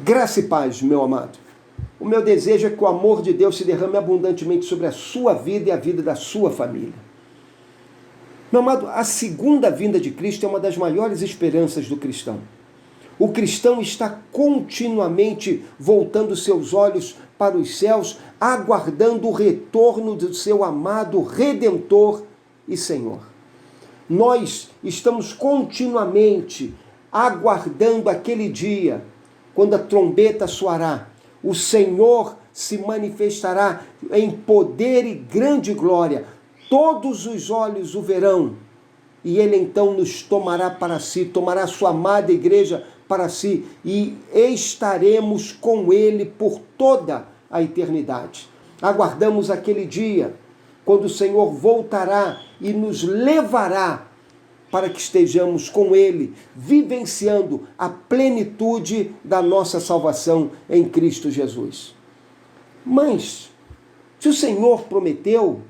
Graça e paz, meu amado. O meu desejo é que o amor de Deus se derrame abundantemente sobre a sua vida e a vida da sua família. Meu amado, a segunda vinda de Cristo é uma das maiores esperanças do cristão. O cristão está continuamente voltando seus olhos para os céus, aguardando o retorno do seu amado Redentor e Senhor. Nós estamos continuamente aguardando aquele dia, quando a trombeta soará, o Senhor se manifestará em poder e grande glória. Todos os olhos o verão, e ele então nos tomará para si, tomará a sua amada igreja para si, e estaremos com ele por toda a eternidade. Aguardamos aquele dia, quando o Senhor voltará e nos levará para que estejamos com ele, vivenciando a plenitude da nossa salvação em Cristo Jesus. Mas, se o Senhor prometeu,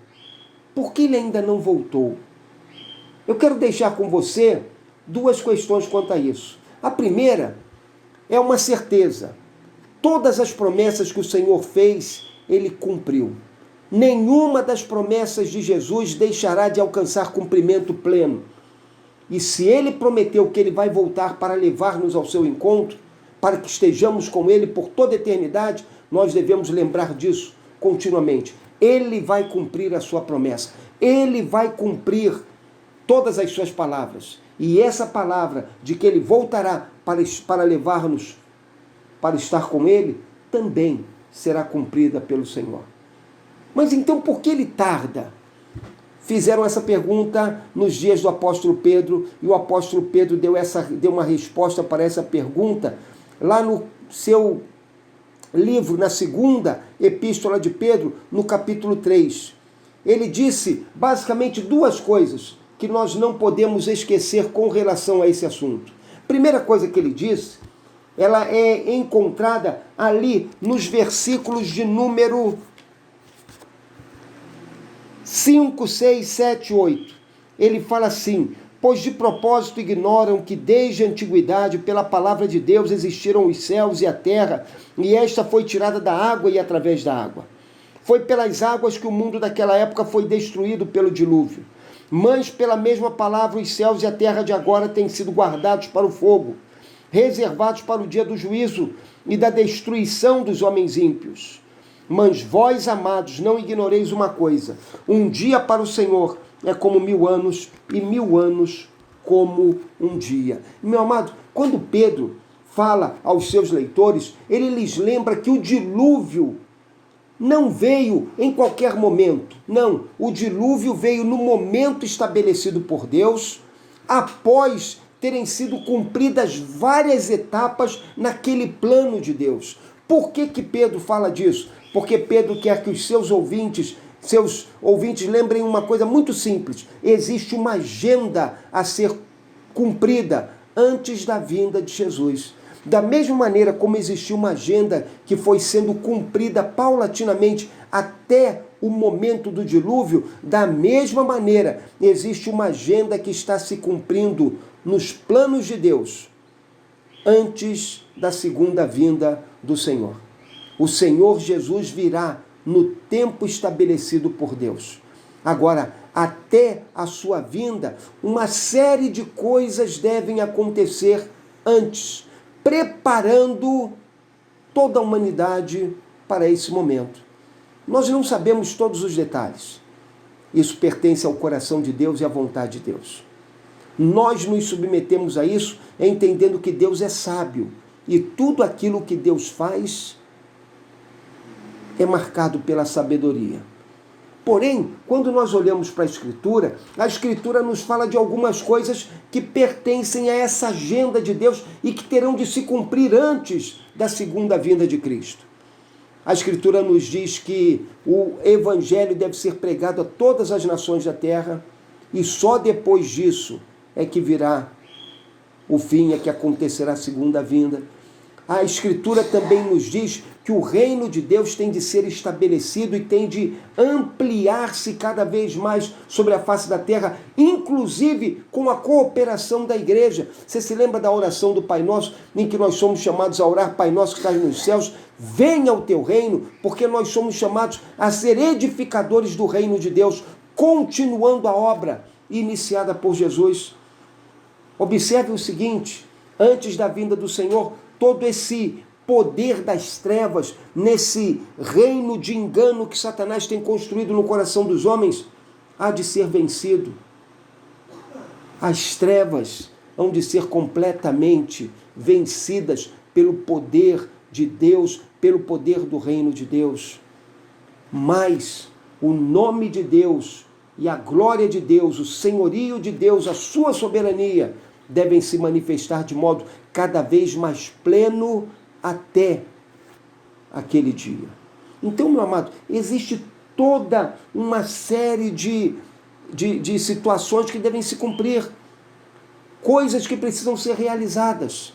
por que ele ainda não voltou? Eu quero deixar com você duas questões quanto a isso. A primeira é uma certeza. Todas as promessas que o Senhor fez, ele cumpriu. Nenhuma das promessas de Jesus deixará de alcançar cumprimento pleno. E se ele prometeu que ele vai voltar para levar-nos ao seu encontro, para que estejamos com ele por toda a eternidade, nós devemos lembrar disso continuamente. Ele vai cumprir a sua promessa. Ele vai cumprir todas as suas palavras. E essa palavra de que ele voltará para levar-nos para estar com ele, também será cumprida pelo Senhor. Mas então por que ele tarda? Fizeram essa pergunta nos dias do apóstolo Pedro, e o apóstolo Pedro deu uma resposta para essa pergunta lá no seu livro, na segunda epístola de Pedro, no capítulo 3. Ele disse basicamente duas coisas que nós não podemos esquecer com relação a esse assunto. Primeira coisa que ele disse, ela é encontrada ali nos versículos de número 5, 6, 7, 8. Ele fala assim: pois de propósito ignoram que desde a antiguidade pela palavra de Deus existiram os céus e a terra, e esta foi tirada da água e através da água. Foi pelas águas que o mundo daquela época foi destruído pelo dilúvio. Mas pela mesma palavra os céus e a terra de agora têm sido guardados para o fogo, reservados para o dia do juízo e da destruição dos homens ímpios. Mas vós, amados, não ignoreis uma coisa: um dia para o Senhor é como 1000 anos, e 1000 anos como um dia. Meu amado, quando Pedro fala aos seus leitores, ele lhes lembra que o dilúvio não veio em qualquer momento. Não, o dilúvio veio no momento estabelecido por Deus, após terem sido cumpridas várias etapas naquele plano de Deus. Por que Pedro fala disso? Porque Pedro quer que os seus ouvintes lembrem uma coisa muito simples: existe uma agenda a ser cumprida antes da vinda de Jesus. Da mesma maneira como existiu uma agenda que foi sendo cumprida paulatinamente até o momento do dilúvio, da mesma maneira existe uma agenda que está se cumprindo nos planos de Deus antes da segunda vinda do Senhor. O Senhor Jesus virá no tempo estabelecido por Deus. Agora, até a sua vinda, uma série de coisas devem acontecer antes, preparando toda a humanidade para esse momento. Nós não sabemos todos os detalhes. Isso pertence ao coração de Deus e à vontade de Deus. Nós nos submetemos a isso entendendo que Deus é sábio e tudo aquilo que Deus faz é marcado pela sabedoria. Porém, quando nós olhamos para a Escritura nos fala de algumas coisas que pertencem a essa agenda de Deus e que terão de se cumprir antes da segunda vinda de Cristo. A Escritura nos diz que o Evangelho deve ser pregado a todas as nações da terra, e só depois disso é que virá o fim, é que acontecerá a segunda vinda. A Escritura também nos diz que o reino de Deus tem de ser estabelecido e tem de ampliar-se cada vez mais sobre a face da terra, inclusive com a cooperação da igreja. Você se lembra da oração do Pai Nosso, em que nós somos chamados a orar: Pai Nosso que estás nos céus, venha o teu reino, porque nós somos chamados a ser edificadores do reino de Deus, continuando a obra iniciada por Jesus. Observe o seguinte: antes da vinda do Senhor, todo esse poder das trevas, nesse reino de engano que Satanás tem construído no coração dos homens, há de ser vencido. As trevas hão de ser completamente vencidas pelo poder de Deus, pelo poder do reino de Deus. Mas o nome de Deus e a glória de Deus, o senhorio de Deus, a sua soberania, devem se manifestar de modo cada vez mais pleno até aquele dia. Então, meu amado, existe toda uma série de situações que devem se cumprir, coisas que precisam ser realizadas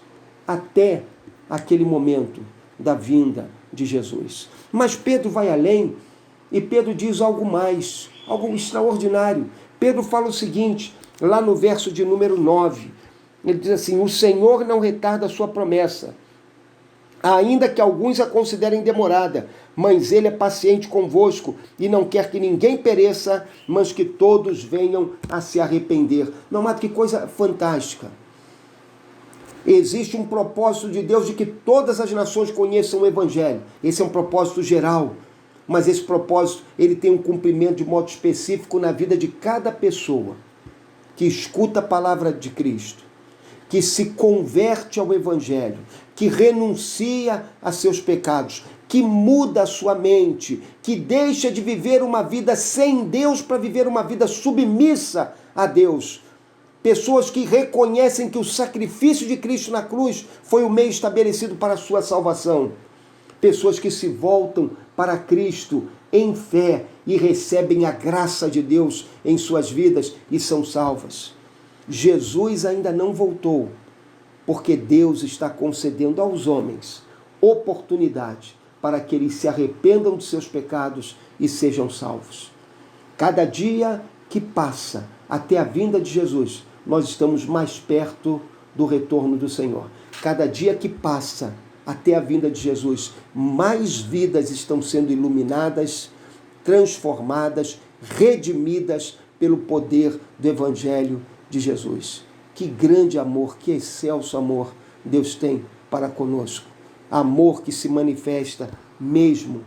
até aquele momento da vinda de Jesus. Mas Pedro vai além e Pedro diz algo mais, algo extraordinário. Pedro fala o seguinte, lá no verso de número 9, ele diz assim: o Senhor não retarda a sua promessa, ainda que alguns a considerem demorada, mas ele é paciente convosco e não quer que ninguém pereça, mas que todos venham a se arrepender. Não, mas que coisa fantástica. Existe um propósito de Deus de que todas as nações conheçam o Evangelho. Esse é um propósito geral, mas esse propósito ele tem um cumprimento de modo específico na vida de cada pessoa que escuta a palavra de Cristo, que se converte ao Evangelho, que renuncia a seus pecados, que muda a sua mente, que deixa de viver uma vida sem Deus para viver uma vida submissa a Deus. Pessoas que reconhecem que o sacrifício de Cristo na cruz foi o meio estabelecido para a sua salvação. Pessoas que se voltam para Cristo em fé e recebem a graça de Deus em suas vidas e são salvas. Jesus ainda não voltou, porque Deus está concedendo aos homens oportunidade para que eles se arrependam de seus pecados e sejam salvos. Cada dia que passa até a vinda de Jesus, nós estamos mais perto do retorno do Senhor. Cada dia que passa até a vinda de Jesus, mais vidas estão sendo iluminadas, transformadas, redimidas pelo poder do Evangelho de Jesus. Que grande amor, que excelso amor Deus tem para conosco. Amor que se manifesta mesmo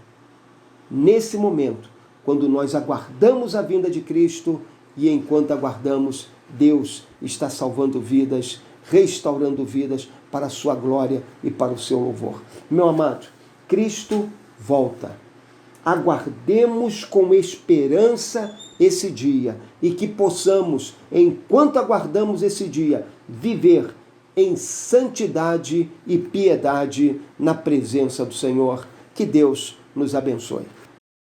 nesse momento, quando nós aguardamos a vinda de Cristo, e enquanto aguardamos, Deus está salvando vidas, restaurando vidas para a sua glória e para o seu louvor. Meu amado, Cristo volta. Aguardemos com esperança esse dia e que possamos, enquanto aguardamos esse dia, viver em santidade e piedade na presença do Senhor. Que Deus nos abençoe.